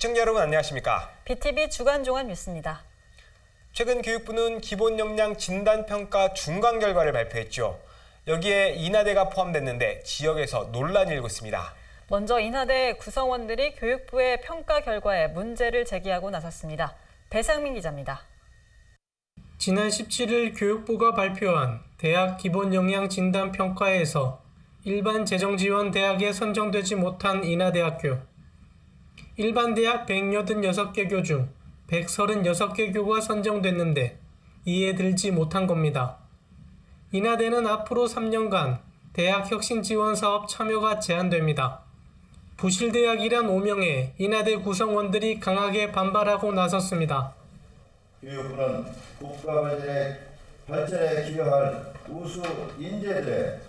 시청자 여러분 안녕하십니까? BTV 주간 종합 뉴스입니다. 최근 교육부는 기본 역량 진단 평가 중간 결과를 발표했죠. 여기에 인하대가 포함됐는데 지역에서 논란이 일고 있습니다. 먼저 인하대 구성원들이 교육부의 평가 결과에 문제를 제기하고 나섰습니다. 배상민 기자입니다. 지난 17일 교육부가 발표한 대학 기본 역량 진단 평가에서 일반 재정 지원 대학에 선정되지 못한 인하대학교, 일반 대학 186개 교 중 136개 교가 선정됐는데 이에 들지 못한 겁니다. 인하대는 앞으로 3년간 대학 혁신 지원 사업 참여가 제한됩니다. 부실대학이란 오명에 인하대 구성원들이 강하게 반발하고 나섰습니다. 교육부는 국가 발전에 기여할 우수 인재들의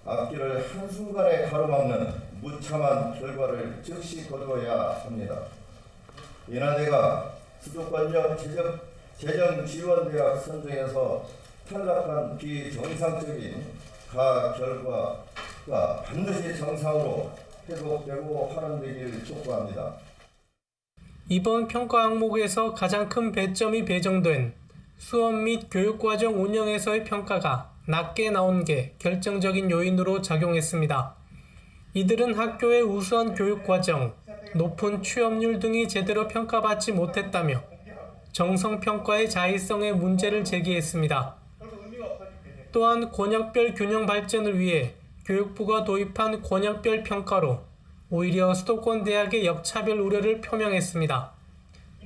앞길을 한순간에 가로막는 무참한 결과를 즉시 거두어야 합니다. 인하대가 수도권형 재정 지원 대학 선정에서 탈락한 비정상적인 결과가 반드시 정상으로 회복되고 환원되기를 촉구합니다. 이번 평가 항목에서 가장 큰 배점이 배정된 수업 및 교육과정 운영에서의 평가가 낮게 나온 게 결정적인 요인으로 작용했습니다. 이들은 학교의 우수한 교육과정, 높은 취업률 등이 제대로 평가받지 못했다며 정성평가의 자의성에 문제를 제기했습니다. 또한 권역별 균형 발전을 위해 교육부가 도입한 권역별 평가로 오히려 수도권 대학의 역차별 우려를 표명했습니다.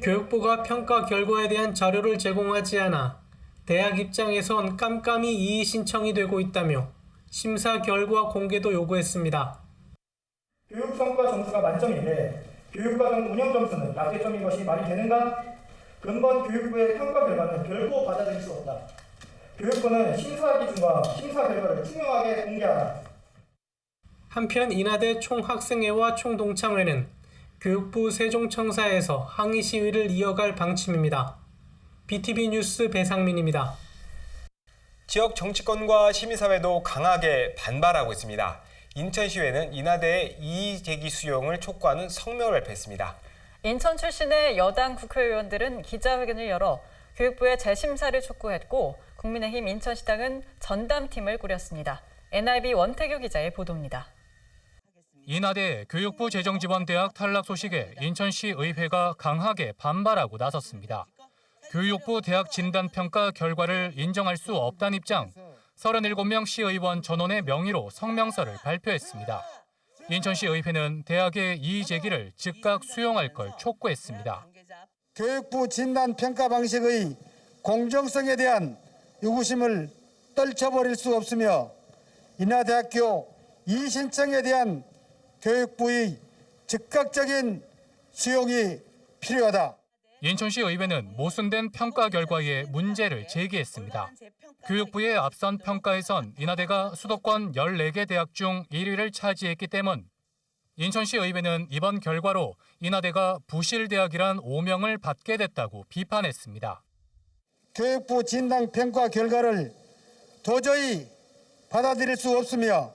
교육부가 평가 결과에 대한 자료를 제공하지 않아 대학 입장에선 깜깜이 이의 신청이 되고 있다며 심사 결과 공개도 요구했습니다. 교육평가 점수가 만점인데 교육과정 운영 점수는 약대점인 것이 말이 되는가? 근본 교육부의 평가 결과는 결코 받아들일 수 없다. 교육부는 심사 기준과 심사 결과를 투명하게 공개하라. 한편 인하대 총학생회와 총동창회는 교육부 세종청사에서 항의 시위를 이어갈 방침입니다. BTV 뉴스 배상민입니다. 지역 정치권과 시민사회도 강하게 반발하고 있습니다. 인천시의회는 인하대의 이의 제기 수용을 촉구하는 성명을 발표했습니다. 인천 출신의 여당 국회의원들은 기자회견을 열어 교육부의 재심사를 촉구했고 국민의힘 인천시당은 전담팀을 꾸렸습니다. NIB 원태규 기자의 보도입니다. 인하대 교육부 재정지원대학 탈락 소식에 인천시 의회가 강하게 반발하고 나섰습니다. 교육부 대학 진단평가 결과를 인정할 수 없다는 입장, 37명 시의원 전원의 명의로 성명서를 발표했습니다. 인천시 의회는 대학의 이의 제기를 즉각 수용할 걸 촉구했습니다. 교육부 진단평가 방식의 공정성에 대한 의구심을 떨쳐버릴 수 없으며 인하대학교 이의 신청에 대한 교육부의 즉각적인 수용이 필요하다. 인천시 의회는 모순된 평가 결과에 문제를 제기했습니다. 교육부의 앞선 평가에선 인하대가 수도권 14개 대학 중 1위를 차지했기 때문 인천시 의회는 이번 결과로 인하대가 부실대학이란 오명을 받게 됐다고 비판했습니다. 교육부 진단평가 결과를 도저히 받아들일 수 없으며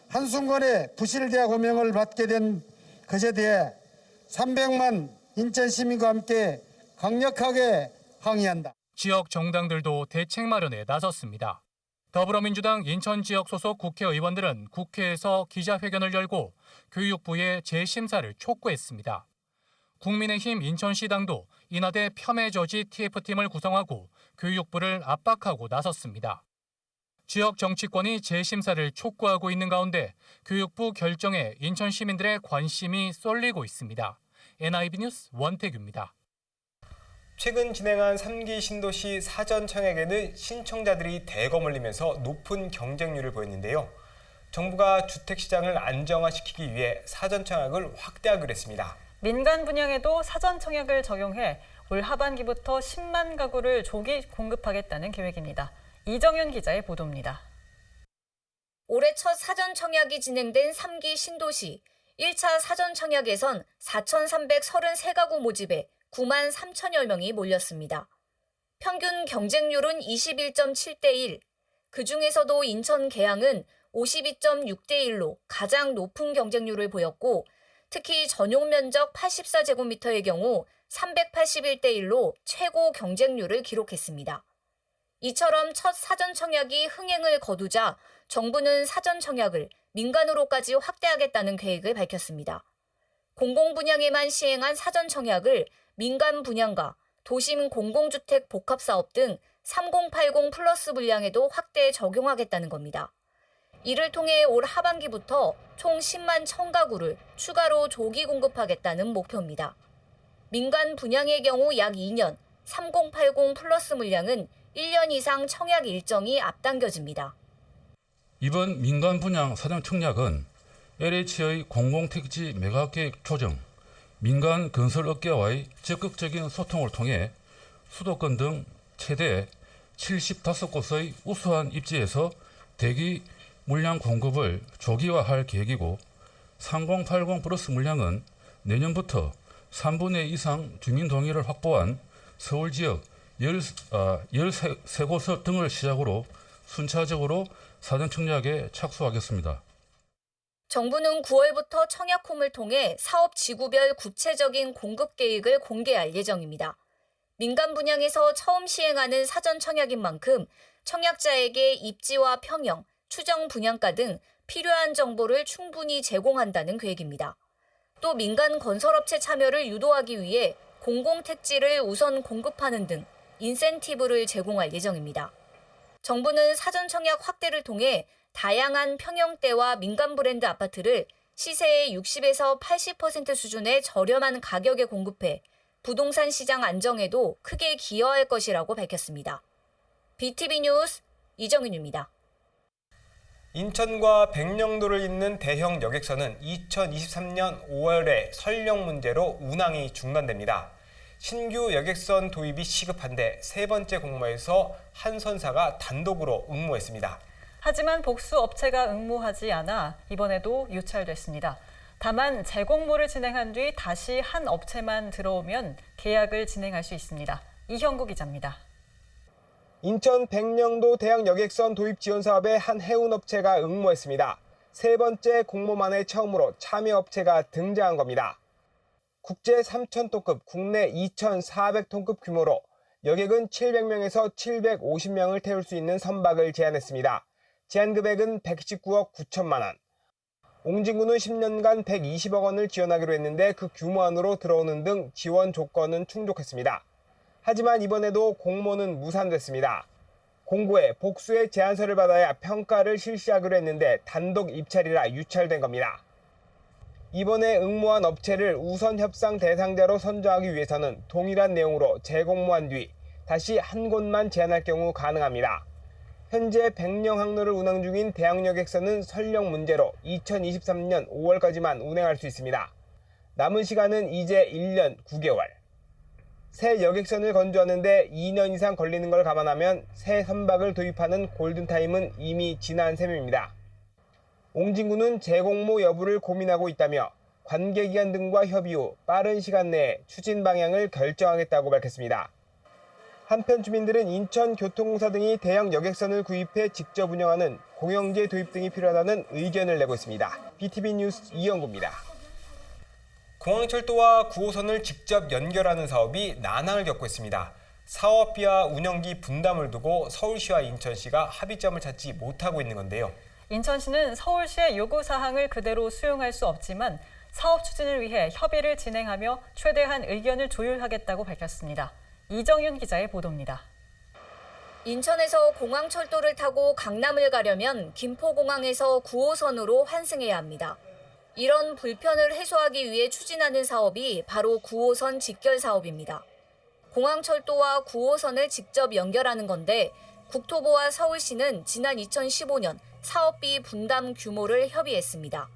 한순간에 부실대학 오명을 받게 된 것에 대해 300만 인천 시민과 함께 강력하게 항의한다. 지역 정당들도 대책 마련에 나섰습니다. 더불어민주당 인천 지역 소속 국회의원들은 국회에서 기자회견을 열고 교육부의 재심사를 촉구했습니다. 국민의힘 인천시당도 인하대 폄훼 저지 TF팀을 구성하고 교육부를 압박하고 나섰습니다. 지역 정치권이 재심사를 촉구하고 있는 가운데 교육부 결정에 인천 시민들의 관심이 쏠리고 있습니다. NIB 뉴스 원태규입니다. 최근 진행한 3기 신도시 사전 청약에는 신청자들이 대거 몰리면서 높은 경쟁률을 보였는데요. 정부가 주택시장을 안정화시키기 위해 사전 청약을 확대하기로 했습니다. 민간 분양에도 사전 청약을 적용해 올 하반기부터 10만 가구를 조기 공급하겠다는 계획입니다. 이정윤 기자의 보도입니다. 올해 첫 사전 청약이 진행된 3기 신도시. 1차 사전 청약에선 4,333가구 모집에 9만 3천여 명이 몰렸습니다. 평균 경쟁률은 21.7대 1. 그중에서도 인천 계양은 52.6대 1로 가장 높은 경쟁률을 보였고 특히 전용 면적 84제곱미터의 경우 381대 1로 최고 경쟁률을 기록했습니다. 이처럼 첫 사전 청약이 흥행을 거두자 정부는 사전 청약을 민간으로까지 확대하겠다는 계획을 밝혔습니다. 공공분양에만 시행한 사전 청약을 민간 분양가, 도심 공공주택 복합사업 등 3080 플러스 분량에도 확대 적용하겠다는 겁니다. 이를 통해 올 하반기부터 총 10만 1000가구를 추가로 조기 공급하겠다는 목표입니다. 민간 분양의 경우 약 2년, 3080 플러스 물량은 1년 이상 청약 일정이 앞당겨집니다. 이번 민간 분양 사전 청약은 LH의 공공택지 매각계획 조정, 민간 건설업계와의 적극적인 소통을 통해 수도권 등 최대 75곳의 우수한 입지에서 대기 물량 공급을 조기화할 계획이고 3080 플러스 물량은 내년부터 3분의 2 이상 주민 동의를 확보한 서울 지역 13곳 등을 시작으로 순차적으로 사전 청약에 착수하겠습니다. 정부는 9월부터 청약홈을 통해 사업 지구별 구체적인 공급 계획을 공개할 예정입니다. 민간 분양에서 처음 시행하는 사전 청약인 만큼 청약자에게 입지와 평형, 추정 분양가 등 필요한 정보를 충분히 제공한다는 계획입니다. 또 민간 건설업체 참여를 유도하기 위해 공공택지를 우선 공급하는 등 인센티브를 제공할 예정입니다. 정부는 사전 청약 확대를 통해 다양한 평형대와 민간 브랜드 아파트를 시세의 60에서 80% 수준의 저렴한 가격에 공급해 부동산 시장 안정에도 크게 기여할 것이라고 밝혔습니다. BTV 뉴스 이정윤입니다. 인천과 백령도를 잇는 대형 여객선은 2023년 5월에 설령 문제로 운항이 중단됩니다. 신규 여객선 도입이 시급한데 세 번째 공모에서 한 선사가 단독으로 응모했습니다. 하지만 복수 업체가 응모하지 않아 이번에도 유찰됐습니다. 다만 재공모를 진행한 뒤 다시 한 업체만 들어오면 계약을 진행할 수 있습니다. 이형구 기자입니다. 인천 백령도 대형 여객선 도입 지원 사업에 한 해운업체가 응모했습니다. 세 번째 공모만에 처음으로 참여업체가 등장한 겁니다. 국제 3,000톤급, 국내 2,400톤급 규모로 여객은 700명에서 750명을 태울 수 있는 선박을 제안했습니다. 제안 금액은 119억 9천만 원. 옹진군은 10년간 120억 원을 지원하기로 했는데 그 규모 안으로 들어오는 등 지원 조건은 충족했습니다. 하지만 이번에도 공모는 무산됐습니다. 공고에 복수의 제안서를 받아야 평가를 실시하기로 했는데 단독 입찰이라 유찰된 겁니다. 이번에 응모한 업체를 우선 협상 대상자로 선정하기 위해서는 동일한 내용으로 재공모한 뒤 다시 한 곳만 제안할 경우 가능합니다. 현재 백령 항로를 운항 중인 대학여객선은 설령 문제로 2023년 5월까지만 운행할 수 있습니다. 남은 시간은 이제 1년 9개월. 새 여객선을 건조하는데 2년 이상 걸리는 걸 감안하면 새 선박을 도입하는 골든타임은 이미 지난 셈입니다. 옹진군은 재공모 여부를 고민하고 있다며 관계기관 등과 협의 후 빠른 시간 내에 추진 방향을 결정하겠다고 밝혔습니다. 한편 주민들은 인천교통공사 등이 대형 여객선을 구입해 직접 운영하는 공영제 도입 등이 필요하다는 의견을 내고 있습니다. BTV 뉴스 이영구입니다. 공항철도와 9호선을 직접 연결하는 사업이 난항을 겪고 있습니다. 사업비와 운영비 분담을 두고 서울시와 인천시가 합의점을 찾지 못하고 있는 건데요. 인천시는 서울시의 요구사항을 그대로 수용할 수 없지만 사업 추진을 위해 협의를 진행하며 최대한 의견을 조율하겠다고 밝혔습니다. 이정윤 기자의 보도입니다. 인천에서 공항철도를 타고 강남을 가려면 김포공항에서 9호선으로 환승해야 합니다. 이런 불편을 해소하기 위해 추진하는 사업이 바로 9호선 직결 사업입니다. 공항철도와 9호선을 직접 연결하는 건데 국토부와 서울시는 지난 2015년 사업비 분담 규모를 협의했습니다.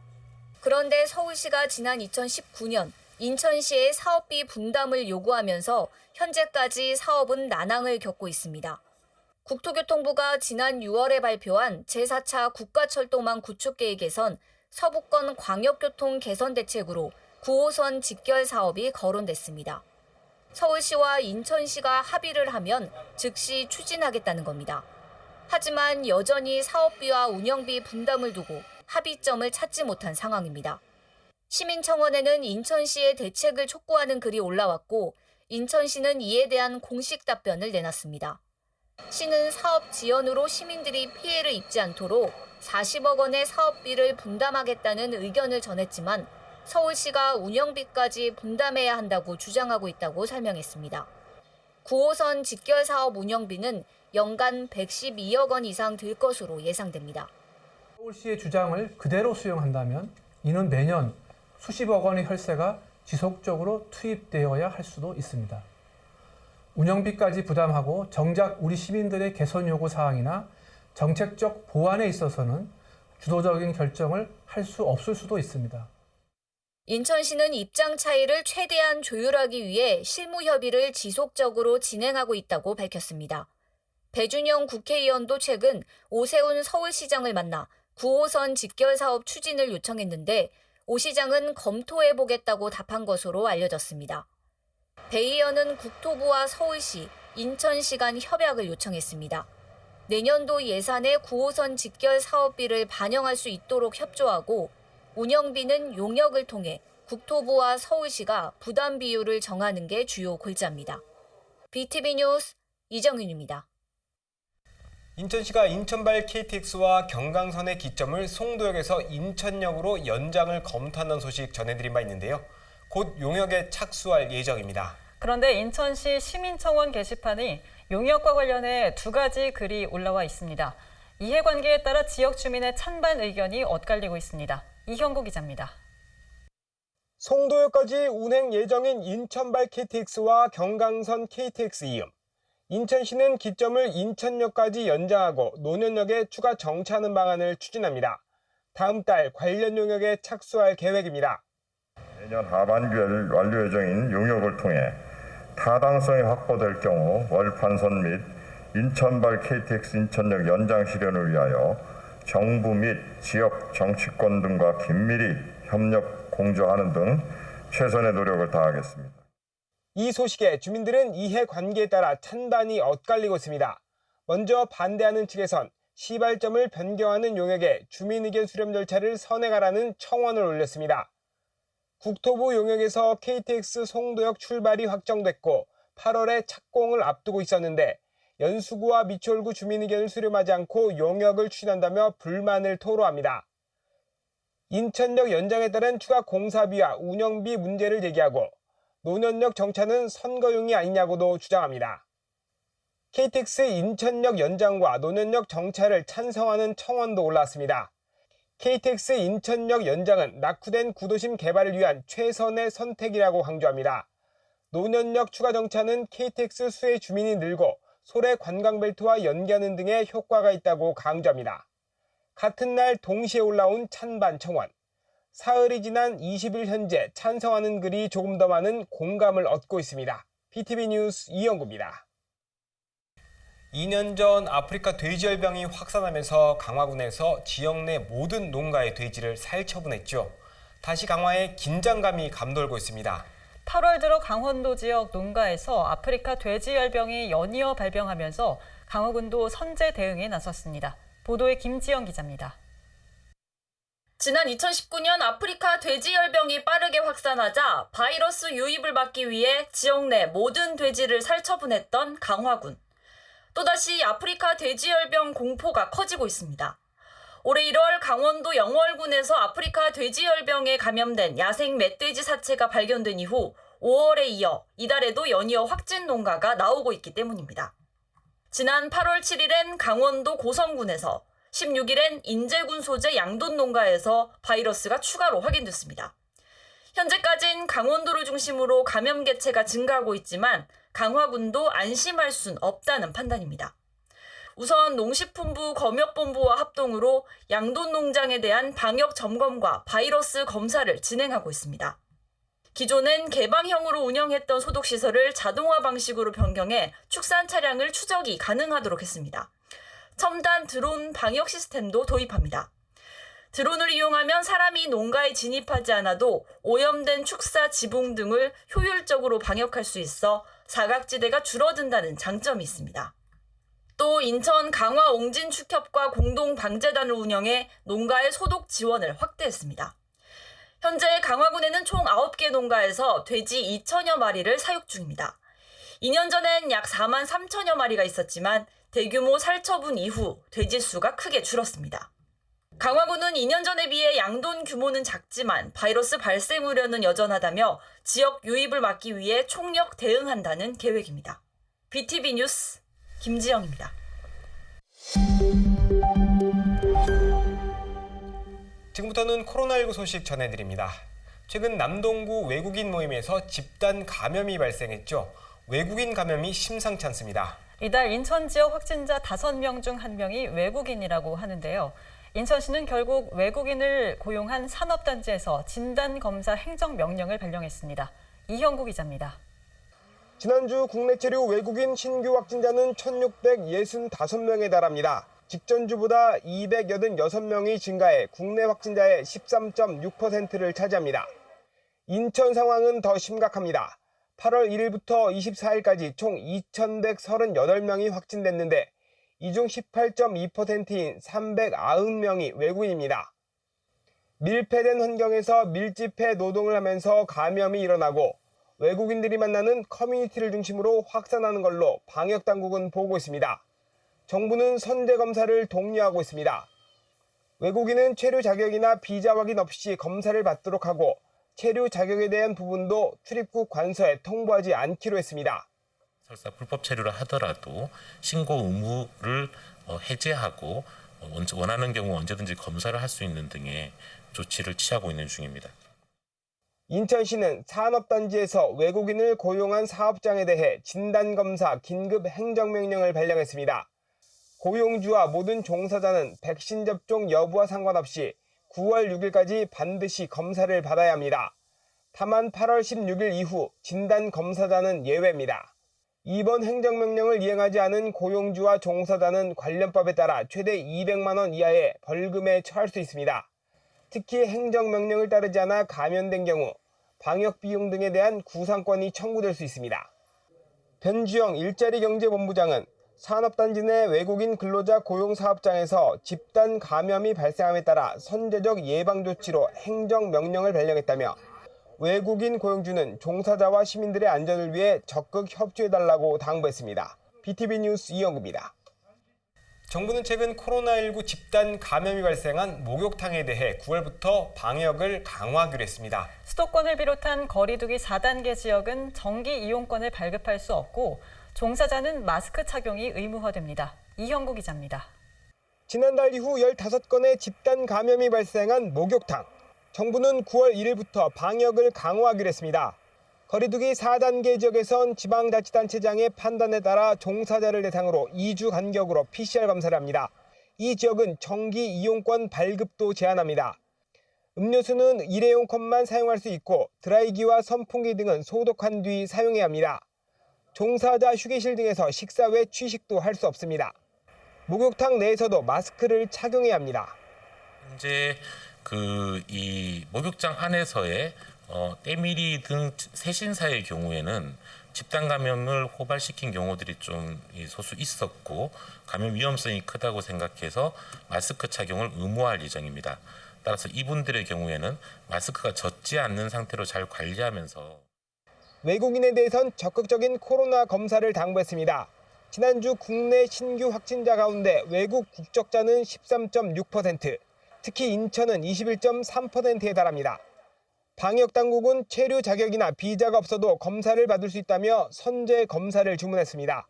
그런데 서울시가 지난 2019년 인천시의 사업비 분담을 요구하면서 현재까지 사업은 난항을 겪고 있습니다. 국토교통부가 지난 6월에 발표한 제4차 국가철도망 구축 계획에선 서부권 광역교통 개선 대책으로 9호선 직결 사업이 거론됐습니다. 서울시와 인천시가 합의를 하면 즉시 추진하겠다는 겁니다. 하지만 여전히 사업비와 운영비 분담을 두고 합의점을 찾지 못한 상황입니다. 시민청원에는 인천시의 대책을 촉구하는 글이 올라왔고 인천시는 이에 대한 공식 답변을 내놨습니다. 시는 사업 지연으로 시민들이 피해를 입지 않도록 40억 원의 사업비를 분담하겠다는 의견을 전했지만 서울시가 운영비까지 분담해야 한다고 주장하고 있다고 설명했습니다. 9호선 직결 사업 운영비는 연간 112억 원 이상 들 것으로 예상됩니다. 서울시의 주장을 그대로 수용한다면 이는 매년 수십억 원의 혈세가 지속적으로 투입되어야 할 수도 있습니다. 운영비까지 부담하고 정작 우리 시민들의 개선 요구 사항이나 정책적 보완에 있어서는 주도적인 결정을 할 수 없을 수도 있습니다. 인천시는 입장 차이를 최대한 조율하기 위해 실무 협의를 지속적으로 진행하고 있다고 밝혔습니다. 배준영 국회의원도 최근 오세훈 서울시장을 만나 9호선 직결 사업 추진을 요청했는데 오 시장은 검토해보겠다고 답한 것으로 알려졌습니다. 배 의원은 국토부와 서울시, 인천시 간 협약을 요청했습니다. 내년도 예산에 9호선 직결 사업비를 반영할 수 있도록 협조하고 운영비는 용역을 통해 국토부와 서울시가 부담 비율을 정하는 게 주요 골자입니다. BTV 뉴스 이정윤입니다. 인천시가 인천발 KTX와 경강선의 기점을 송도역에서 인천역으로 연장을 검토한다는 소식 전해드린 바 있는데요. 곧 용역에 착수할 예정입니다. 그런데 인천시 시민청원 게시판이 용역과 관련해 두 가지 글이 올라와 있습니다. 이해관계에 따라 지역 주민의 찬반 의견이 엇갈리고 있습니다. 이형구 기자입니다. 송도역까지 운행 예정인 인천발 KTX와 경강선 KTX 이음. 인천시는 기점을 인천역까지 연장하고 노년역에 추가 정차하는 방안을 추진합니다. 다음 달 관련 용역에 착수할 계획입니다. 내년 하반기에 완료 예정인 용역을 통해 타당성이 확보될 경우 월판선 및 인천발 KTX 인천역 연장 실현을 위하여 정부 및 지역 정치권 등과 긴밀히 협력 공조하는 등 최선의 노력을 다하겠습니다. 이 소식에 주민들은 이해관계에 따라 찬반이 엇갈리고 있습니다. 먼저 반대하는 측에선 시발점을 변경하는 용역에 주민의견 수렴 절차를 선행하라는 청원을 올렸습니다. 국토부 용역에서 KTX 송도역 출발이 확정됐고 8월에 착공을 앞두고 있었는데 연수구와 미추홀구 주민의견을 수렴하지 않고 용역을 추진한다며 불만을 토로합니다. 인천역 연장에 따른 추가 공사비와 운영비 문제를 제기하고 노년역 정차는 선거용이 아니냐고도 주장합니다. KTX 인천역 연장과 노년역 정차를 찬성하는 청원도 올라왔습니다. KTX 인천역 연장은 낙후된 구도심 개발을 위한 최선의 선택이라고 강조합니다. 노년역 추가 정차는 KTX 수혜 주민이 늘고 소래 관광벨트와 연계하는 등의 효과가 있다고 강조합니다. 같은 날 동시에 올라온 찬반 청원. 사흘이 지난 20일 현재 찬성하는 글이 조금 더 많은 공감을 얻고 있습니다. BTV 뉴스 이영구입니다. 2년 전 아프리카 돼지열병이 확산하면서 강화군에서 지역 내 모든 농가의 돼지를 살처분했죠. 다시 강화에 긴장감이 감돌고 있습니다. 8월 들어 강원도 지역 농가에서 아프리카 돼지열병이 연이어 발병하면서 강화군도 선제 대응에 나섰습니다. 보도에 김지영 기자입니다. 지난 2019년 아프리카 돼지열병이 빠르게 확산하자 바이러스 유입을 막기 위해 지역 내 모든 돼지를 살처분했던 강화군. 또다시 아프리카 돼지열병 공포가 커지고 있습니다. 올해 1월 강원도 영월군에서 아프리카 돼지열병에 감염된 야생 멧돼지 사체가 발견된 이후 5월에 이어 이달에도 연이어 확진 농가가 나오고 있기 때문입니다. 지난 8월 7일엔 강원도 고성군에서 16일엔 인제군 소재 양돈 농가에서 바이러스가 추가로 확인됐습니다. 현재까지는 강원도를 중심으로 감염 개체가 증가하고 있지만 강화군도 안심할 순 없다는 판단입니다. 우선 농식품부 검역본부와 합동으로 양돈 농장에 대한 방역 점검과 바이러스 검사를 진행하고 있습니다. 기존엔 개방형으로 운영했던 소독시설을 자동화 방식으로 변경해 축산 차량을 추적이 가능하도록 했습니다. 첨단 드론 방역 시스템도 도입합니다. 드론을 이용하면 사람이 농가에 진입하지 않아도 오염된 축사 지붕 등을 효율적으로 방역할 수 있어 사각지대가 줄어든다는 장점이 있습니다. 또 인천 강화 옹진축협과 공동방재단을 운영해 농가의 소독 지원을 확대했습니다. 현재 강화군에는 총 9개 농가에서 돼지 2천여 마리를 사육 중입니다. 2년 전엔 약 4만 3천여 마리가 있었지만 대규모 살처분 이후 돼지 수가 크게 줄었습니다. 강화군은 2년 전에 비해 양돈 규모는 작지만 바이러스 발생 우려는 여전하다며 지역 유입을 막기 위해 총력 대응한다는 계획입니다. BTV 뉴스 김지영입니다. 지금부터는 코로나19 소식 전해드립니다. 최근 남동구 외국인 모임에서 집단 감염이 발생했죠. 외국인 감염이 심상치 않습니다. 이달 인천 지역 확진자 5명 중 1명이 외국인이라고 하는데요. 인천시는 결국 외국인을 고용한 산업단지에서 진단검사 행정명령을 발령했습니다. 이형구 기자입니다. 지난주 국내 체류 외국인 신규 확진자는 1,665명에 달합니다. 직전주보다 286명이 증가해 국내 확진자의 13.6%를 차지합니다. 인천 상황은 더 심각합니다. 8월 1일부터 24일까지 총 2,138명이 확진됐는데 이 중 18.2%인 390명이 외국인입니다. 밀폐된 환경에서 밀집해 노동을 하면서 감염이 일어나고 외국인들이 만나는 커뮤니티를 중심으로 확산하는 걸로 방역당국은 보고 있습니다. 정부는 선제검사를 독려하고 있습니다. 외국인은 체류 자격이나 비자 확인 없이 검사를 받도록 하고 체류 자격에 대한 부분도 출입국 관서에 통보하지 않기로 했습니다. 설사 불법 체류를 하더라도 신고 의무를 해제하고 원하는 경우 언제든지 검사를 할 수 있는 등의 조치를 취하고 있는 중입니다. 인천시는 산업단지에서 외국인을 고용한 사업장에 대해 진단검사 긴급 행정명령을 발령했습니다. 고용주와 모든 종사자는 백신 접종 여부와 상관없이 9월 6일까지 반드시 검사를 받아야 합니다. 다만 8월 16일 이후 진단검사자는 예외입니다. 이번 행정명령을 이행하지 않은 고용주와 종사자는 관련법에 따라 최대 200만 원 이하의 벌금에 처할 수 있습니다. 특히 행정명령을 따르지 않아 감염된 경우 방역비용 등에 대한 구상권이 청구될 수 있습니다. 변주영 일자리경제본부장은 산업단지 내 외국인 근로자 고용사업장에서 집단 감염이 발생함에 따라 선제적 예방조치로 행정명령을 발령했다며 외국인 고용주는 종사자와 시민들의 안전을 위해 적극 협조해달라고 당부했습니다. BTV 뉴스 이영구입니다. 정부는 최근 코로나19 집단 감염이 발생한 목욕탕에 대해 9월부터 방역을 강화하기로 했습니다. 수도권을 비롯한 거리두기 4단계 지역은 정기 이용권을 발급할 수 없고 종사자는 마스크 착용이 의무화됩니다. 이형구 기자입니다. 지난달 이후 15건의 집단 감염이 발생한 목욕탕. 정부는 9월 1일부터 방역을 강화하기로 했습니다. 거리두기 4단계 지역에선 지방자치단체장의 판단에 따라 종사자를 대상으로 2주 간격으로 PCR 검사를 합니다. 이 지역은 정기 이용권 발급도 제한합니다. 음료수는 일회용 컵만 사용할 수 있고 드라이기와 선풍기 등은 소독한 뒤 사용해야 합니다. 종사자 휴게실 등에서 식사 외 취식도 할 수 없습니다. 목욕탕 내에서도 마스크를 착용해야 합니다. 현재 이 목욕장 안에서의 때밀이 등 세신사의 경우에는 집단 감염을 호발시킨 경우들이 좀 소수 있었고 감염 위험성이 크다고 생각해서 마스크 착용을 의무화할 예정입니다. 따라서 이분들의 경우에는 마스크가 젖지 않는 상태로 잘 관리하면서 외국인에 대해선 적극적인 코로나 검사를 당부했습니다. 지난주 국내 신규 확진자 가운데 외국 국적자는 13.6%, 특히 인천은 21.3%에 달합니다. 방역당국은 체류 자격이나 비자가 없어도 검사를 받을 수 있다며 선제 검사를 주문했습니다.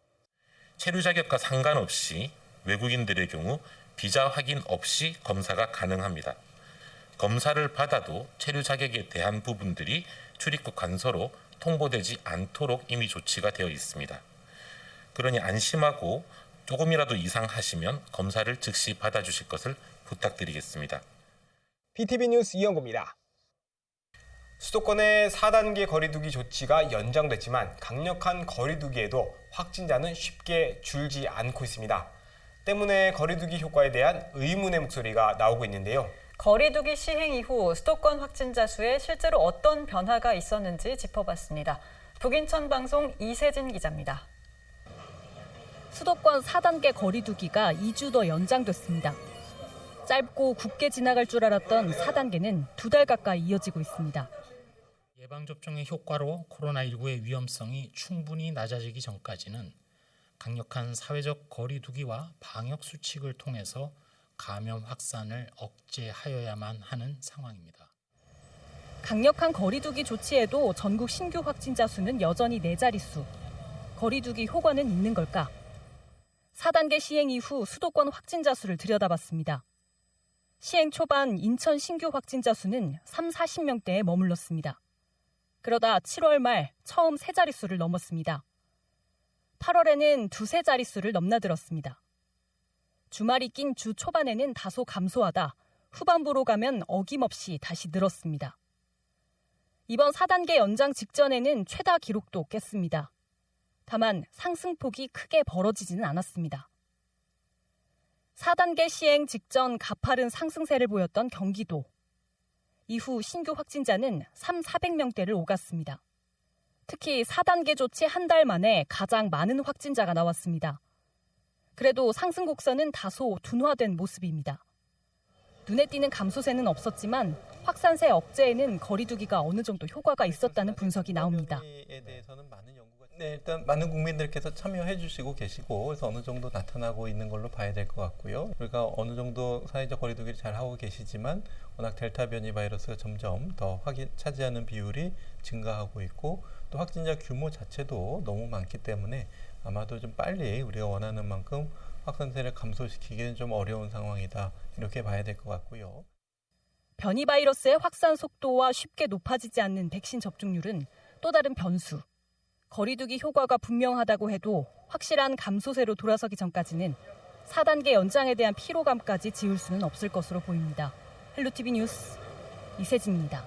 체류 자격과 상관없이 외국인들의 경우 비자 확인 없이 검사가 가능합니다. 검사를 받아도 체류 자격에 대한 부분들이 출입국 관서로 통보되지 않도록 이미 조치가 되어 있습니다. 그러니 안심하고 조금이라도 이상하시면 검사를 즉시 받아주실 것을 부탁드리겠습니다. BTV 뉴스 이영구입니다. 수도권의 4단계 거리두기 조치가 연장됐지만 강력한 거리두기에도 확진자는 쉽게 줄지 않고 있습니다. 때문에 거리두기 효과에 대한 의문의 목소리가 나오고 있는데요. 거리두기 시행 이후 수도권 확진자 수에 실제로 어떤 변화가 있었는지 짚어봤습니다. 북인천 방송 이세진 기자입니다. 수도권 4단계 거리두기가 2주 더 연장됐습니다. 짧고 굵게 지나갈 줄 알았던 4단계는 2달 가까이 이어지고 있습니다. 예방접종의 효과로 코로나19의 위험성이 충분히 낮아지기 전까지는 강력한 사회적 거리 두기와 방역 수칙을 통해서 감염 확산을 억제하여야만 하는 상황입니다. 강력한 거리 두기 조치에도 전국 신규 확진자 수는 여전히 4자릿수. 거리 두기 효과는 있는 걸까? 4단계 시행 이후 수도권 확진자 수를 들여다봤습니다. 시행 초반 인천 신규 확진자 수는 40명대에 머물렀습니다. 그러다 7월 말 처음 3자릿수를 넘었습니다. 8월에는 2~3자릿수를 넘나들었습니다. 주말이 낀 주 초반에는 다소 감소하다 후반부로 가면 어김없이 다시 늘었습니다. 이번 4단계 연장 직전에는 최다 기록도 깼습니다. 다만 상승폭이 크게 벌어지지는 않았습니다. 4단계 시행 직전 가파른 상승세를 보였던 경기도. 이후 신규 확진자는 300~400명대를 오갔습니다. 특히 4단계 조치 한 달 만에 가장 많은 확진자가 나왔습니다. 그래도 상승 곡선은 다소 둔화된 모습입니다. 눈에 띄는 감소세는 없었지만 확산세 억제에는 거리 두기가 어느 정도 효과가 있었다는 분석이 나옵니다. 네, 일단 많은 국민들께서 참여해 주시고 계시고 그래서 어느 정도 나타나고 있는 걸로 봐야 될 것 같고요. 우리가 어느 정도 사회적 거리 두기를 잘 하고 계시지만 워낙 델타 변이 바이러스가 점점 더 차지하는 비율이 증가하고 있고 또 확진자 규모 자체도 너무 많기 때문에 아마도 좀 빨리 우리가 원하는 만큼 확산세를 감소시키기는 좀 어려운 상황이다. 이렇게 봐야 될 것 같고요. 변이 바이러스의 확산 속도와 쉽게 높아지지 않는 백신 접종률은 또 다른 변수. 거리 두기 효과가 분명하다고 해도 확실한 감소세로 돌아서기 전까지는 4단계 연장에 대한 피로감까지 지울 수는 없을 것으로 보입니다. 헬로티비 뉴스 이세진입니다.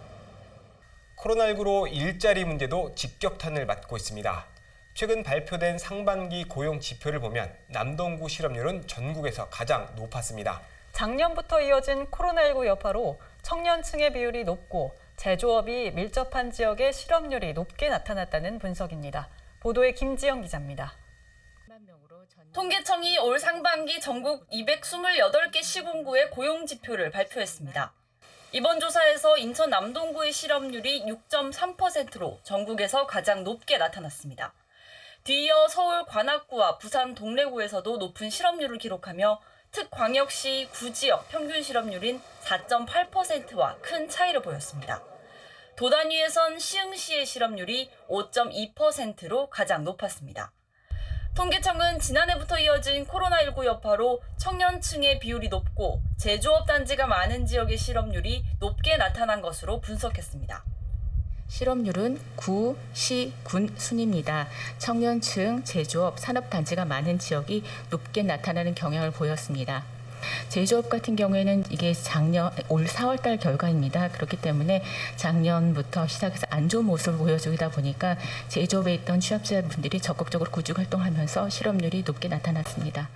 코로나19로 일자리 문제도 직격탄을 맞고 있습니다. 최근 발표된 상반기 고용 지표를 보면 남동구 실업률은 전국에서 가장 높았습니다. 작년부터 이어진 코로나19 여파로 청년층의 비율이 높고 제조업이 밀접한 지역의 실업률이 높게 나타났다는 분석입니다. 보도에 김지영 기자입니다. 통계청이 올 상반기 전국 228개 시군구의 고용지표를 발표했습니다. 이번 조사에서 인천 남동구의 실업률이 6.3%로 전국에서 가장 높게 나타났습니다. 뒤이어 서울 관악구와 부산 동래구에서도 높은 실업률을 기록하며 특광역시 구지역 평균 실업률인 4.8%와 큰 차이를 보였습니다. 도 단위에선 시흥시의 실업률이 5.2%로 가장 높았습니다. 통계청은 지난해부터 이어진 코로나19 여파로 청년층의 비율이 높고 제조업 단지가 많은 지역의 실업률이 높게 나타난 것으로 분석했습니다. 실업률은 구, 시, 군 순입니다. 청년층, 제조업, 산업단지가 많은 지역이 높게 나타나는 경향을 보였습니다. 제조업 같은 경우에는 이게 올 4월달 결과입니다. 그렇기 때문에 작년부터 시작해서 안 좋은 모습을 보여주다 보니까 제조업에 있던 취업자분들이 적극적으로 구직 활동하면서 실업률이 높게 나타났습니다.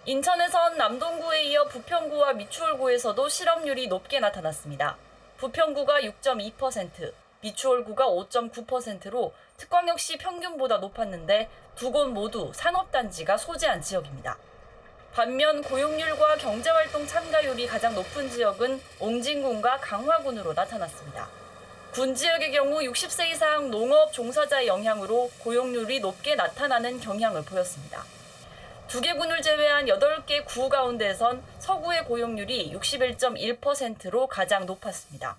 인천에선 남동구에 이어 부평구와 미추홀구에서도 실업률이 높게 나타났습니다. 부평구가 6.2%, 미추홀구가 5.9%로 특광역시 평균보다 높았는데 두 곳 모두 산업단지가 소재한 지역입니다. 반면 고용률과 경제활동 참가율이 가장 높은 지역은 옹진군과 강화군으로 나타났습니다. 군 지역의 경우 60세 이상 농업 종사자의 영향으로 고용률이 높게 나타나는 경향을 보였습니다. 두 개 군을 제외한 8개 구 가운데선 서구의 고용률이 61.1%로 가장 높았습니다.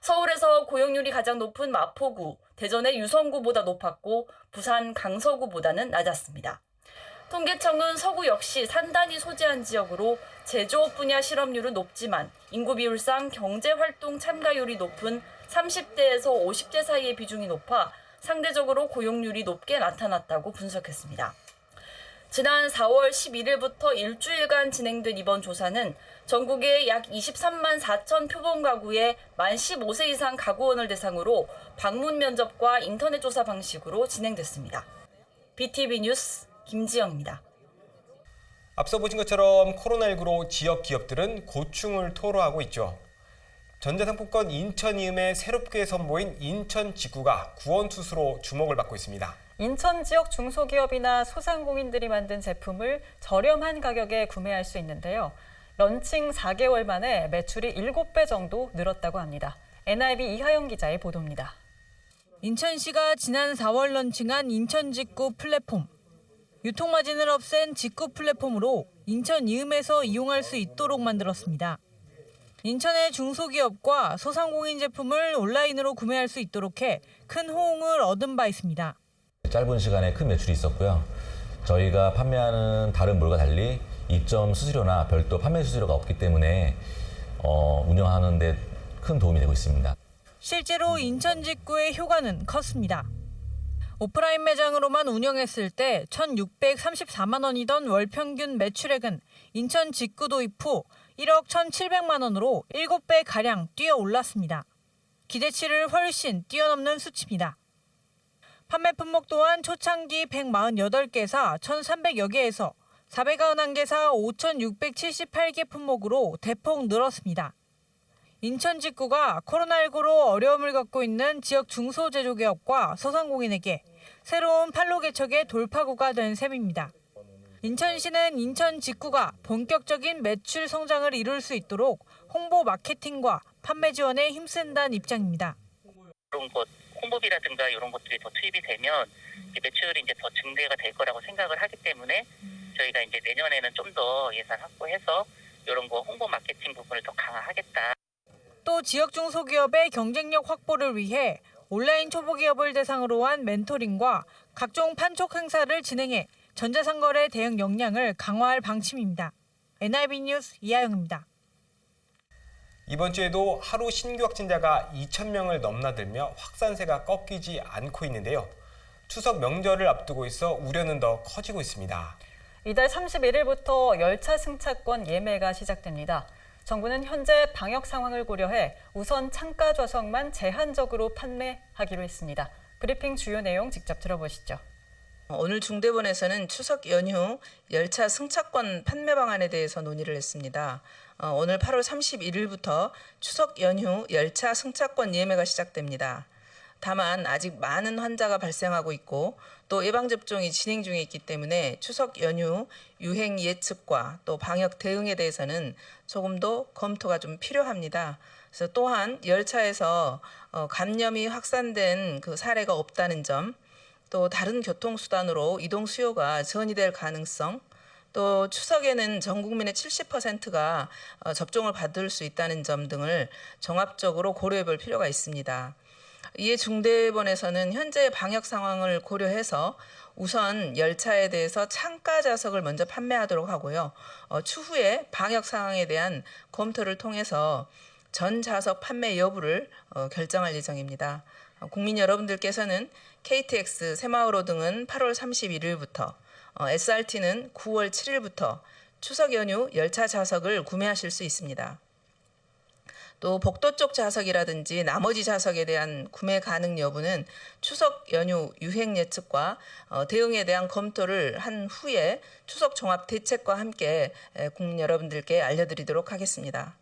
서울에서 고용률이 가장 높은 마포구, 대전의 유성구보다 높았고 부산 강서구보다는 낮았습니다. 통계청은 서구 역시 산단이 소재한 지역으로 제조업 분야 실업률은 높지만 인구 비율상 경제활동 참가율이 높은 30대에서 50대 사이의 비중이 높아 상대적으로 고용률이 높게 나타났다고 분석했습니다. 지난 4월 11일부터 일주일간 진행된 이번 조사는 전국의 약 23만 4천 표본 가구의 만 15세 이상 가구원을 대상으로 방문 면접과 인터넷 조사 방식으로 진행됐습니다. BTV 뉴스 김지영입니다. 앞서 보신 것처럼 코로나19로 지역 기업들은 고충을 토로하고 있죠. 전자상품권 인천이음에 새롭게 선보인 인천직구가 구원투수로 주목을 받고 있습니다. 인천 지역 중소기업이나 소상공인들이 만든 제품을 저렴한 가격에 구매할 수 있는데요. 런칭 4개월 만에 매출이 7배 정도 늘었다고 합니다. NIB 이하영 기자의 보도입니다. 인천시가 지난 4월 런칭한 인천 직구 플랫폼. 유통마진을 없앤 직구 플랫폼으로 인천 이음에서 이용할 수 있도록 만들었습니다. 인천의 중소기업과 소상공인 제품을 온라인으로 구매할 수 있도록 해 큰 호응을 얻은 바 있습니다. 짧은 시간에 큰 매출이 있었고요. 저희가 판매하는 다른 물과 달리 입점 수수료나 별도 판매 수수료가 없기 때문에 운영하는 데 큰 도움이 되고 있습니다. 실제로 인천 직구의 효과는 컸습니다. 오프라인 매장으로만 운영했을 때 1,634만 원이던 월 평균 매출액은 인천 직구 도입 후 1억 1,700만 원으로 7배가량 뛰어 올랐습니다. 기대치를 훨씬 뛰어넘는 수치입니다. 판매 품목 또한 초창기 148개사 1,300여 개에서 491개사 5,678개 품목으로 대폭 늘었습니다. 인천 직구가 코로나19로 어려움을 겪고 있는 지역 중소제조기업과 소상공인에게 새로운 판로 개척의 돌파구가 된 셈입니다. 인천시는 인천 직구가 본격적인 매출 성장을 이룰 수 있도록 홍보 마케팅과 판매 지원에 힘쓴다는 입장입니다. 이런 것 홍보비라든가 이런 것들이 더 투입이 되면 매출이 이제 더 증대가 될 거라고 생각을 하기 때문에 저희가 이제 내년에는 좀 더 예산 확보해서 이런 거 홍보 마케팅 부분을 더 강화하겠다. 또 지역 중소기업의 경쟁력 확보를 위해 온라인 초보기업을 대상으로 한 멘토링과 각종 판촉 행사를 진행해 전자상거래 대응 역량을 강화할 방침입니다. NIB 뉴스 이하영입니다. 이번 주에도 하루 신규 확진자가 2,000명을 넘나들며 확산세가 꺾이지 않고 있는데요. 추석 명절을 앞두고 있어 우려는 더 커지고 있습니다. 이달 31일부터 열차 승차권 예매가 시작됩니다. 정부는 현재 방역 상황을 고려해 우선 창가 좌석만 제한적으로 판매하기로 했습니다. 브리핑 주요 내용 직접 들어보시죠. 오늘 중대본에서는 추석 연휴 열차 승차권 판매 방안에 대해서 논의를 했습니다. 오늘 8월 31일부터 추석 연휴 열차 승차권 예매가 시작됩니다. 다만 아직 많은 환자가 발생하고 있고 또 예방접종이 진행 중에 있기 때문에 추석 연휴 유행 예측과 또 방역 대응에 대해서는 조금 더 검토가 좀 필요합니다. 그래서 또한 열차에서 감염이 확산된 그 사례가 없다는 점, 또 다른 교통수단으로 이동 수요가 전이될 가능성, 또 추석에는 전 국민의 70%가 접종을 받을 수 있다는 점 등을 종합적으로 고려해 볼 필요가 있습니다. 이에 중대본에서는 현재 방역 상황을 고려해서 우선 열차에 대해서 창가 좌석을 먼저 판매하도록 하고요. 추후에 방역 상황에 대한 검토를 통해서 전 좌석 판매 여부를 결정할 예정입니다. 국민 여러분들께서는 KTX, 새마을호 등은 8월 31일부터, SRT는 9월 7일부터 추석 연휴 열차 좌석을 구매하실 수 있습니다. 또 복도 쪽 좌석이라든지 나머지 좌석에 대한 구매 가능 여부는 추석 연휴 유행 예측과 대응에 대한 검토를 한 후에 추석 종합 대책과 함께 국민 여러분들께 알려드리도록 하겠습니다.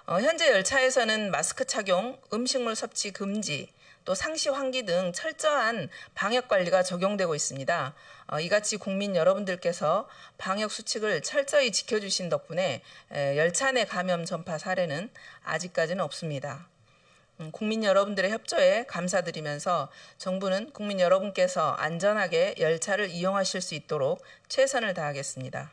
현재 열차에서는 마스크 착용, 음식물 섭취 금지, 또 상시 환기 등 철저한 방역 관리가 적용되고 있습니다. 이같이 국민 여러분들께서 방역 수칙을 철저히 지켜주신 덕분에 열차 내 감염 전파 사례는 아직까지는 없습니다. 국민 여러분들의 협조에 감사드리면서 정부는 국민 여러분께서 안전하게 열차를 이용하실 수 있도록 최선을 다하겠습니다.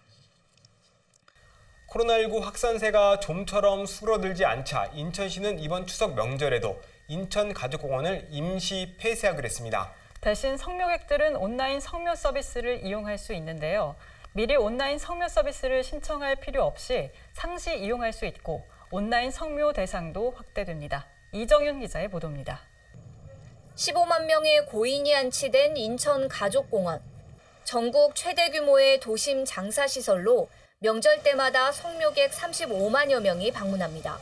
코로나19 확산세가 좀처럼 수그러들지 않자 인천시는 이번 추석 명절에도 인천가족공원을 임시 폐쇄하기로 했습니다. 대신 성묘객들은 온라인 성묘 서비스를 이용할 수 있는데요. 미리 온라인 성묘 서비스를 신청할 필요 없이 상시 이용할 수 있고 온라인 성묘 대상도 확대됩니다. 이정윤 기자의 보도입니다. 15만 명의 고인이 안치된 인천가족공원. 전국 최대 규모의 도심 장사시설로 명절 때마다 성묘객 35만여 명이 방문합니다.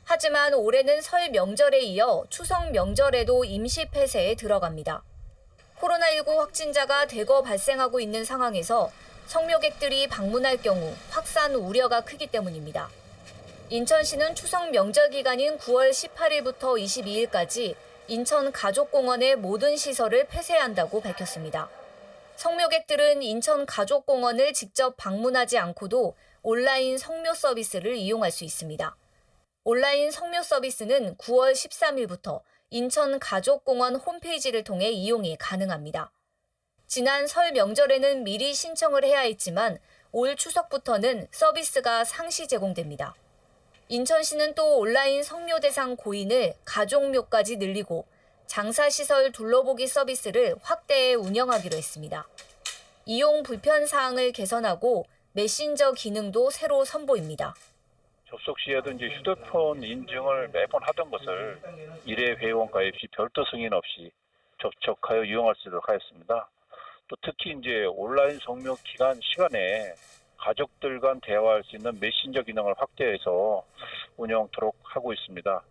하지만 올해는 설 명절에 이어 추석 명절에도 임시 폐쇄에 들어갑니다. 코로나19 확진자가 대거 발생하고 있는 상황에서 성묘객들이 방문할 경우 확산 우려가 크기 때문입니다. 인천시는 추석 명절 기간인 9월 18일부터 22일까지 인천 가족공원의 모든 시설을 폐쇄한다고 밝혔습니다. 성묘객들은 인천 가족공원을 직접 방문하지 않고도 온라인 성묘 서비스를 이용할 수 있습니다. 온라인 성묘 서비스는 9월 13일부터 인천 가족공원 홈페이지를 통해 이용이 가능합니다. 지난 설 명절에는 미리 신청을 해야 했지만 올 추석부터는 서비스가 상시 제공됩니다. 인천시는 또 온라인 성묘 대상 고인을 가족묘까지 늘리고 장사시설 둘러보기 서비스를 확대해 운영하기로 했습니다. 이용 불편 사항을 개선하고 메신저 기능도 새로 선보입니다. 접속 시에도 이제 휴대폰 인증을 매번 하던 것을 1회 회원가 없이 별도 승인 없이 접촉하여 이용할 수 있도록 하였습니다. 또 특히 이제 온라인 성묘 기간 시간에 가족들 간 대화할 수 있는 메신저 기능을 확대해서 운영토록 하고 있습니다.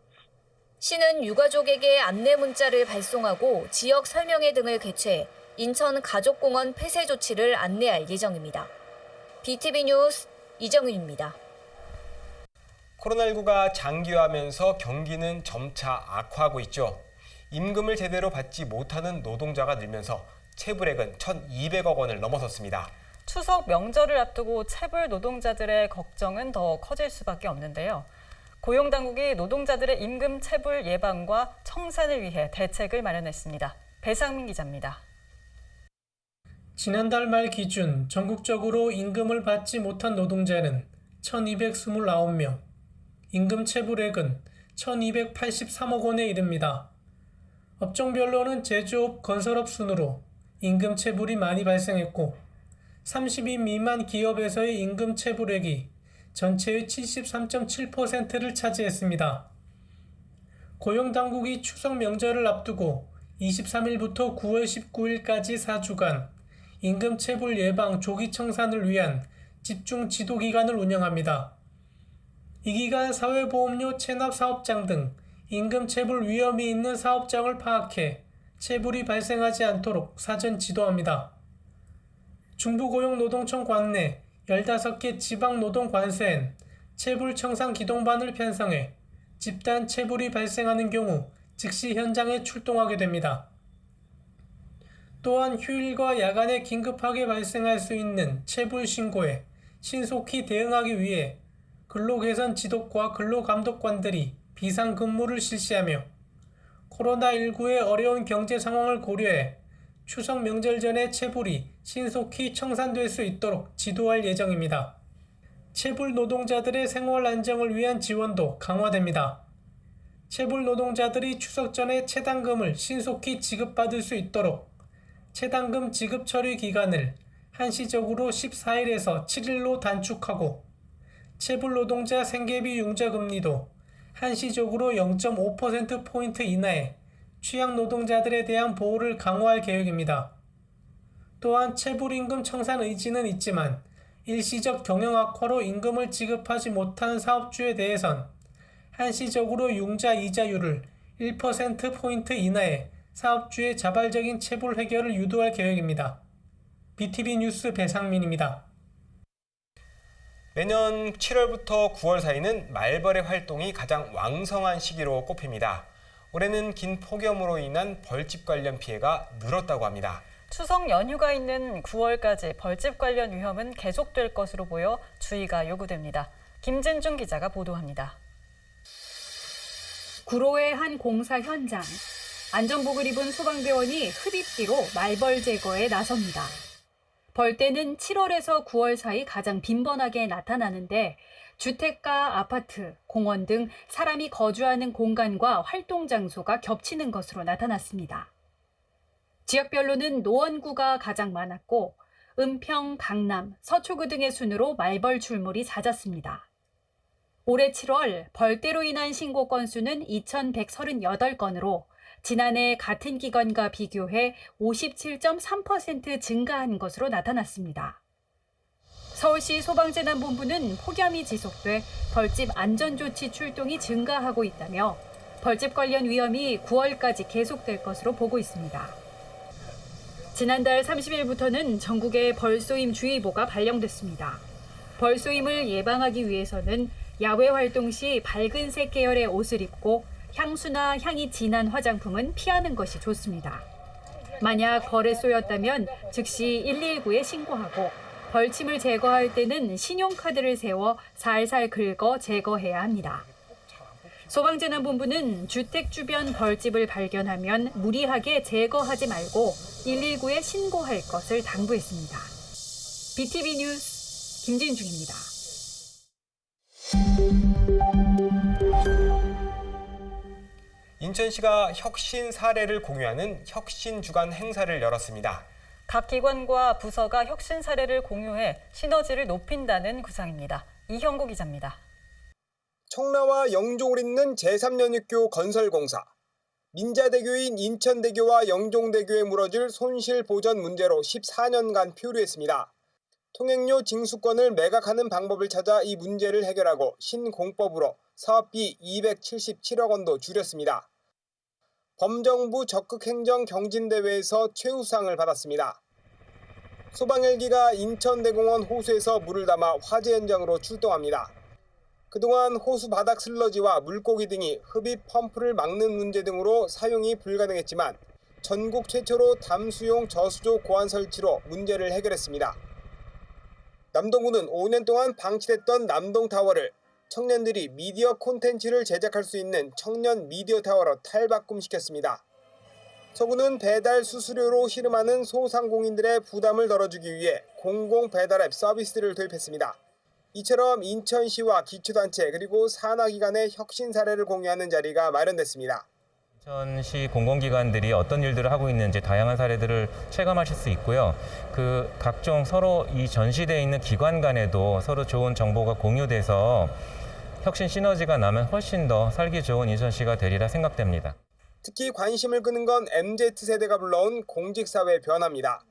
시는 유가족에게 안내 문자를 발송하고 지역 설명회 등을 개최해 인천 가족공원 폐쇄 조치를 안내할 예정입니다. BTV 뉴스 이정윤입니다. 코로나19가 장기화하면서 경기는 점차 악화하고 있죠. 임금을 제대로 받지 못하는 노동자가 늘면서 체불액은 1,200억 원을 넘어섰습니다. 추석 명절을 앞두고 체불 노동자들의 걱정은 더 커질 수밖에 없는데요. 고용당국이 노동자들의 임금 체불 예방과 청산을 위해 대책을 마련했습니다. 배상민 기자입니다. 지난달 말 기준 전국적으로 임금을 받지 못한 노동자는 1,229명, 임금 체불액은 1,283억 원에 이릅니다. 업종별로는 제조업, 건설업 순으로 임금 체불이 많이 발생했고 30인 미만 기업에서의 임금 체불액이 전체의 73.7%를 차지했습니다. 고용당국이 추석 명절을 앞두고 23일부터 9월 19일까지 4주간 임금 체불 예방 조기 청산을 위한 집중 지도 기간을 운영합니다. 이 기간 사회보험료 체납 사업장 등 임금 체불 위험이 있는 사업장을 파악해 체불이 발생하지 않도록 사전 지도합니다. 중부고용노동청 관내 15개 지방노동관서엔 체불 청산 기동반을 편성해 집단 체불이 발생하는 경우 즉시 현장에 출동하게 됩니다. 또한 휴일과 야간에 긴급하게 발생할 수 있는 체불 신고에 신속히 대응하기 위해 근로개선 지도과 근로감독관들이 비상근무를 실시하며 코로나19의 어려운 경제 상황을 고려해 추석 명절 전에 체불이 신속히 청산될 수 있도록 지도할 예정입니다. 체불 노동자들의 생활 안정을 위한 지원도 강화됩니다. 체불 노동자들이 추석 전에 체당금을 신속히 지급받을 수 있도록 체당금 지급 처리 기간을 한시적으로 14일에서 7일로 단축하고 체불 노동자 생계비 융자 금리도 한시적으로 0.5%포인트 이하에 취약 노동자들에 대한 보호를 강화할 계획입니다. 또한 체불임금 청산 의지는 있지만 일시적 경영 악화로 임금을 지급하지 못한 사업주에 대해선 한시적으로 융자 이자율을 1%포인트 이하에 사업주의 자발적인 체불 해결을 유도할 계획입니다. BTV 뉴스 배상민입니다. 매년 7월부터 9월 사이는 말벌의 활동이 가장 왕성한 시기로 꼽힙니다. 올해는 긴 폭염으로 인한 벌집 관련 피해가 늘었다고 합니다. 추석 연휴가 있는 9월까지 벌집 관련 위험은 계속될 것으로 보여 주의가 요구됩니다. 김진중 기자가 보도합니다. 구로의 한 공사 현장. 안전복을 입은 소방대원이 흡입기로 말벌 제거에 나섭니다. 벌떼는 7월에서 9월 사이 가장 빈번하게 나타나는데 주택가, 아파트, 공원 등 사람이 거주하는 공간과 활동 장소가 겹치는 것으로 나타났습니다. 지역별로는 노원구가 가장 많았고 은평, 강남, 서초구 등의 순으로 말벌 출몰이 잦았습니다. 올해 7월 벌떼로 인한 신고 건수는 2,138건으로 지난해 같은 기간과 비교해 57.3% 증가한 것으로 나타났습니다. 서울시 소방재난본부는 폭염이 지속돼 벌집 안전조치 출동이 증가하고 있다며 벌집 관련 위험이 9월까지 계속될 것으로 보고 있습니다. 지난달 30일부터는 전국에 벌쏘임 주의보가 발령됐습니다. 벌쏘임을 예방하기 위해서는 야외 활동 시 밝은색 계열의 옷을 입고 향수나 향이 진한 화장품은 피하는 것이 좋습니다. 만약 벌에 쏘였다면 즉시 119에 신고하고 벌침을 제거할 때는 신용카드를 세워 살살 긁어 제거해야 합니다. 소방재난본부는 주택 주변 벌집을 발견하면 무리하게 제거하지 말고 119에 신고할 것을 당부했습니다. BTV 뉴스 김진중입니다. 인천시가 혁신 사례를 공유하는 혁신 주간 행사를 열었습니다. 각 기관과 부서가 혁신 사례를 공유해 시너지를 높인다는 구상입니다. 이형구 기자입니다. 청라와 영종을 잇는 제3연육교 건설공사. 민자대교인 인천대교와 영종대교에 물어질 손실 보전 문제로 14년간 표류했습니다. 통행료 징수권을 매각하는 방법을 찾아 이 문제를 해결하고 신공법으로 사업비 277억 원도 줄였습니다. 범정부 적극행정 경진대회에서 최우상을 받았습니다. 소방헬기가 인천대공원 호수에서 물을 담아 화재 현장으로 출동합니다. 그동안 호수 바닥 슬러지와 물고기 등이 흡입 펌프를 막는 문제 등으로 사용이 불가능했지만 전국 최초로 담수용 저수조 고안 설치로 문제를 해결했습니다. 남동구는 5년 동안 방치됐던 남동타워를 청년들이 미디어 콘텐츠를 제작할 수 있는 청년 미디어 타워로 탈바꿈시켰습니다. 서구는 배달 수수료로 씨름하는 소상공인들의 부담을 덜어주기 위해 공공 배달 앱 서비스를 도입했습니다. 이처럼 인천시와 기초단체 그리고 산하기관의 혁신 사례를 공유하는 자리가 마련됐습니다. 인천시 공공기관들이 어떤 일들을 하고 있는지 다양한 사례들을 체감하실 수 있고요. 그 각종 서로 이 전시되어 있는 기관 간에도 서로 좋은 정보가 공유돼서 혁신 시너지가 나면 훨씬 더 살기 좋은 인천시가 되리라 생각됩니다. 특히 관심을 끄는 건 MZ세대가 불러온 공직사회 변화입니다.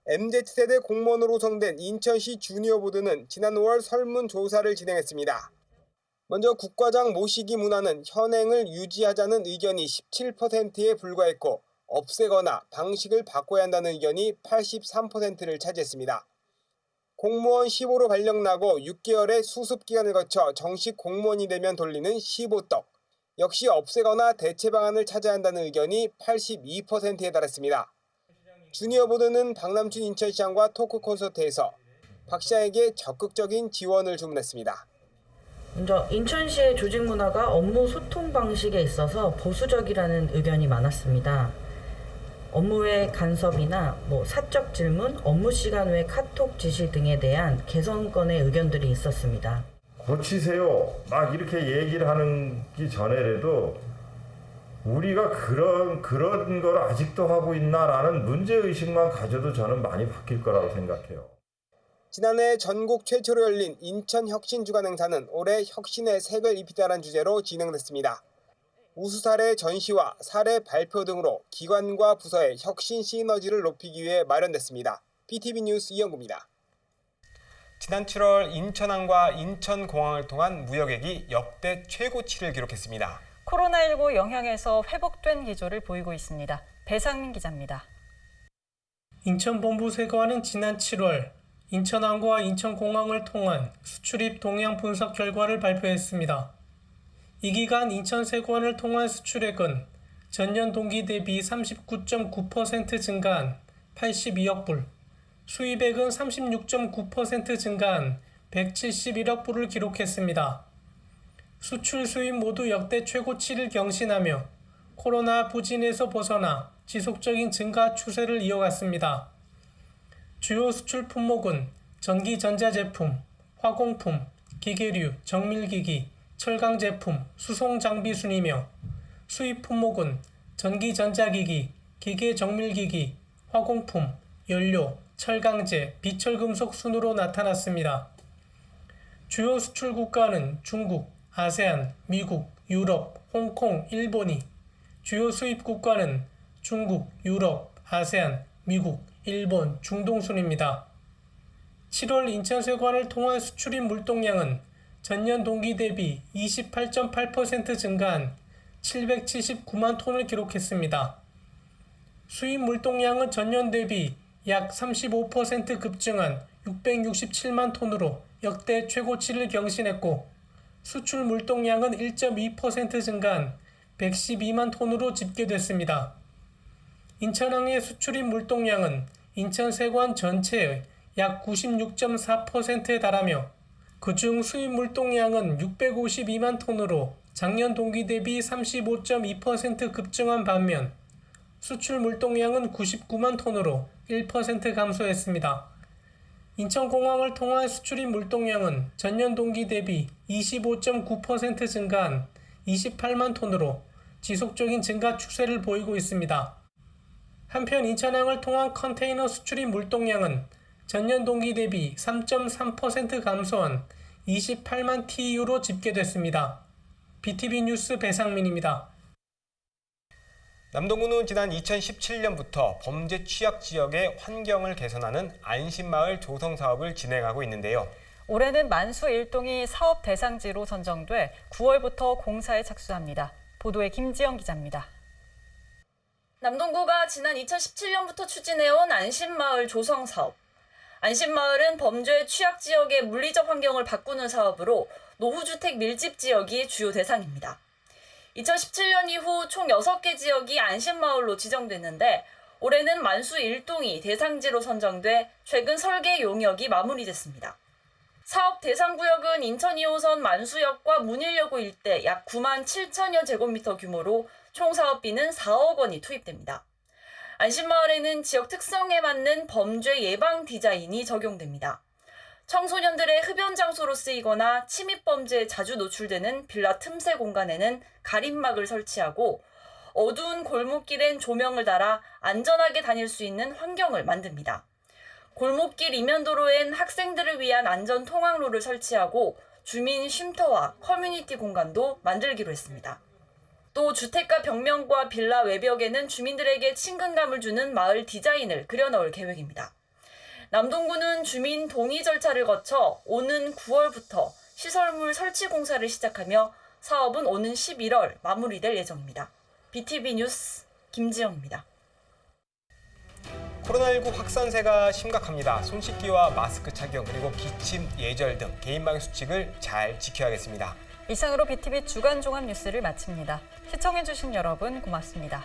MZ세대 공무원으로 구성된 인천시 주니어 보드는 지난 5월 설문조사를 진행했습니다. 먼저 국과장 모시기 문화는 현행을 유지하자는 의견이 17%에 불과했고 없애거나 방식을 바꿔야 한다는 의견이 83%를 차지했습니다. 공무원 15로 발령나고 6개월의 수습기간을 거쳐 정식 공무원이 되면 돌리는 15떡. 역시 없애거나 대체 방안을 찾아야 한다는 의견이 82%에 달했습니다. 주니어 보드는 박남춘 인천시장과 토크 콘서트에서 박 시장에게 적극적인 지원을 주문했습니다. 먼저 인천시의 조직 문화가 업무 소통 방식에 있어서 보수적이라는 의견이 많았습니다. 업무 외 간섭이나 사적 질문, 업무 시간 외 카톡 지시 등에 대한 개선권의 의견들이 있었습니다. 고치세요. 막 이렇게 얘기를 하는 기 전에라도 우리가 그런 걸 아직도 하고 있나라는 문제의식만 가져도 저는 많이 바뀔 거라고 생각해요. 지난해 전국 최초로 열린 인천 혁신 주간 행사는 올해 혁신의 색을 입히자라는 주제로 진행됐습니다. 우수 사례 전시와 사례 발표 등으로 기관과 부서의 혁신 시너지를 높이기 위해 마련됐습니다. BTV 뉴스 이영구입니다. 지난 7월 인천항과 인천공항을 통한 무역액이 역대 최고치를 기록했습니다. 코로나19 영향에서 회복된 기조를 보이고 있습니다. 배상민 기자입니다. 인천본부세관은 지난 7월 인천항과 인천공항을 통한 수출입 동향 분석 결과를 발표했습니다. 이 기간 인천세관을 통한 수출액은 전년 동기 대비 39.9% 증가한 82억 불, 수입액은 36.9% 증가한 171억 불을 기록했습니다. 수출 수입 모두 역대 최고치를 경신하며 코로나 부진에서 벗어나 지속적인 증가 추세를 이어갔습니다. 주요 수출 품목은 전기 전자제품, 화공품, 기계류, 정밀기기, 철강제품, 수송장비 순이며 수입 품목은 전기 전자기기, 기계 정밀기기, 화공품, 연료, 철강제, 비철금속 순으로 나타났습니다. 주요 수출 국가는 중국, 아세안, 미국, 유럽, 홍콩, 일본이, 주요 수입 국가는 중국, 유럽, 아세안, 미국, 일본, 중동 순입니다. 7월 인천세관을 통한 수출입 물동량은 전년 동기 대비 28.8% 증가한 779만 톤을 기록했습니다. 수입 물동량은 전년 대비 약 35% 급증한 667만 톤으로 역대 최고치를 경신했고 수출 물동량은 1.2% 증가한 112만 톤으로 집계됐습니다. 인천항의 수출입 물동량은 인천세관 전체의 약 96.4%에 달하며 그중 수입 물동량은 652만 톤으로 작년 동기 대비 35.2% 급증한 반면 수출 물동량은 99만 톤으로 1% 감소했습니다. 인천공항을 통한 수출입 물동량은 전년 동기 대비 25.9% 증가한 28만 톤으로 지속적인 증가 추세를 보이고 있습니다. 한편 인천항을 통한 컨테이너 수출입 물동량은 전년 동기 대비 3.3% 감소한 28만 TEU로 집계됐습니다. BTV 뉴스 배상민입니다. 남동구는 지난 2017년부터 범죄 취약 지역의 환경을 개선하는 안심마을 조성 사업을 진행하고 있는데요. 올해는 만수 1동이 사업 대상지로 선정돼 9월부터 공사에 착수합니다. 보도에 김지영 기자입니다. 남동구가 지난 2017년부터 추진해온 안심마을 조성 사업. 안심마을은 범죄 취약 지역의 물리적 환경을 바꾸는 사업으로 노후주택 밀집 지역이 주요 대상입니다. 2017년 이후 총 6개 지역이 안심마을로 지정됐는데 올해는 만수 1동이 대상지로 선정돼 최근 설계 용역이 마무리됐습니다. 사업 대상 구역은 인천 2호선 만수역과 문일여고 일대 약 9만 7천여 제곱미터 규모로 총 사업비는 4억 원이 투입됩니다. 안심마을에는 지역 특성에 맞는 범죄 예방 디자인이 적용됩니다. 청소년들의 흡연 장소로 쓰이거나 침입범죄에 자주 노출되는 빌라 틈새 공간에는 가림막을 설치하고 어두운 골목길엔 조명을 달아 안전하게 다닐 수 있는 환경을 만듭니다. 골목길 이면도로엔 학생들을 위한 안전 통학로를 설치하고 주민 쉼터와 커뮤니티 공간도 만들기로 했습니다. 또 주택가 벽면과 빌라 외벽에는 주민들에게 친근감을 주는 마을 디자인을 그려넣을 계획입니다. 남동구는 주민 동의 절차를 거쳐 오는 9월부터 시설물 설치 공사를 시작하며 사업은 오는 11월 마무리될 예정입니다. BTV 뉴스 김지영입니다. 코로나19 확산세가 심각합니다. 손 씻기와 마스크 착용 그리고 기침, 예절 등 개인방역 수칙을 잘 지켜야겠습니다. 이상으로 BTV 주간 종합 뉴스를 마칩니다. 시청해주신 여러분 고맙습니다.